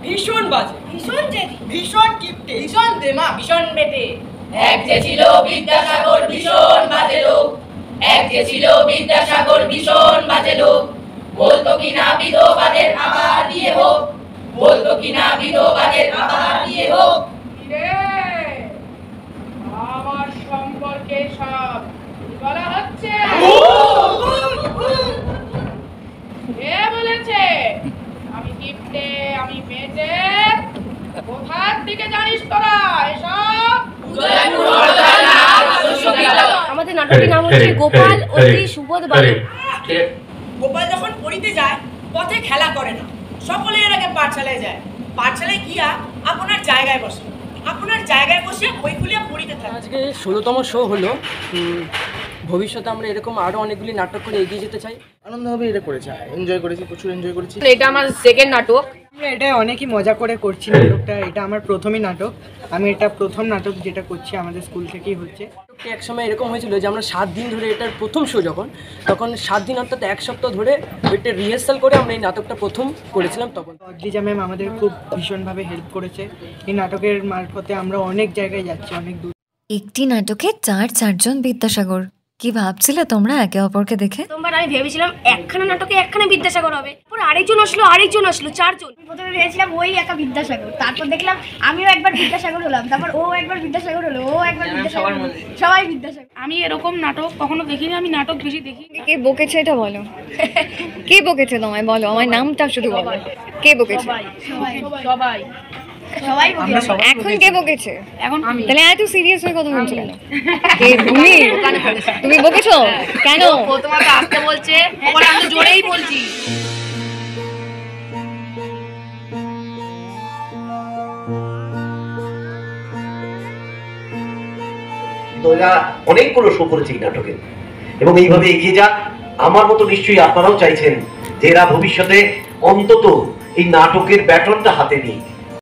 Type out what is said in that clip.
ভীষণ বাজে, ভীষণ জেদি, ভীষণ কিপটে, ভীষণ দেমা, ভীষণ বেটে। এক যে ছিল বিদ্যাসাগর ভীষণ বাজে লোক, এক যে ছিল বিদ্যাসাগর ভীষণ বাজে লোক, বলতো কিনা বিধবাদের আবার বিয়ে হোক, বলতো কিনা বিধবাদের আবার বিয়ে হোক। আমার সম্পর্কে সব বলা হচ্ছে। কে বলেছে আমি কিপটে, আমি বেটে? কোথার দিকে জানিস তোরা এসব? আমাদের নাটকের নাম হচ্ছে গোপাল অতি সুবোধ বালক। গোপাল যখন পড়িতে যায় পথে খেলা করে না, সকলে এর আগে পাঠশালায় যায়। পাঠশালায় গিয়া আপনার জায়গায় বসে, আপনার জায়গায় বসে বই খুলিয়া পড়িতে থাকে। আজকে 16তম শো হলো। ভবিষ্যতে আমরা এরকম আরও অনেকগুলি নাটক করে এগিয়ে যেতে চাই। আনন্দভাবে এটা করেছি, এনজয় করেছি, প্রচুর এনজয় করেছি। এটা আমার সেকেন্ড নাটক। আমরা এটা অনেকই মজা করে করছি নাটকটা। এটা আমার প্রথমই নাটক, আমি এটা প্রথম নাটক যেটা করছি, আমাদের স্কুল থেকেই হচ্ছে। এক সময় এরকম হয়েছিল যে আমরা 7 দিন ধরে, এটার প্রথম শো যখন, তখন 7 দিন অর্থাৎ 1 সপ্তাহ ধরে এটা রিহার্সাল করে আমরা এই নাটকটা প্রথম করেছিলাম। তখন অদ্রিজা ম্যাম আমাদের খুব ভীষণভাবে হেল্প করেছে। এই নাটকের মারফতে আমরা অনেক জায়গায় যাচ্ছি, অনেক দূর। একটি নাটকে 4জন বিদ্যাসাগর। কি ভাবছিলে তোমরা একে অপরকে দেখে? প্রথমবার আমি ভেবেছিলাম একখানা নাটকে একখানা বিদ্যাসাগর হবে, পরে আরেকজন আসলো 4জন। প্রথমে ভেবেছিলাম ওই একা বিদ্যাসাগর, তারপর দেখলাম আমিও একবার বিদ্যাসাগর হলাম, তারপর ও একবার বিদ্যাসাগর হলো, ও একবার বিদ্যাসাগর, সবাই বিদ্যাসাগর। আমি এরকম নাটক কখনো দেখিনি, আমি নাটক বেশি দেখি। কে বকেছে এটা বলো? কে বকেছে তোমায় বলো, আমার নামটা শুধু বলো। কে বকেছে? সবাই এখন কে বকেছে? এখন আমি। তাহলে এত সিরিয়াস হয়ে কথা বলছো কেন? কে? তুমি বকেছো কেন? তোমাকে আসতে বলছে, আমি তো জোরেই বলছি। তো এরা অনেকগুলো শো করেছে এই নাটকে, এবং এইভাবে এগিয়ে যাক। আমার মতো নিশ্চয়ই আপনারাও চাইছেন যে এরা ভবিষ্যতে অন্তত এই নাটকের ব্যাটনটা হাতে নিই।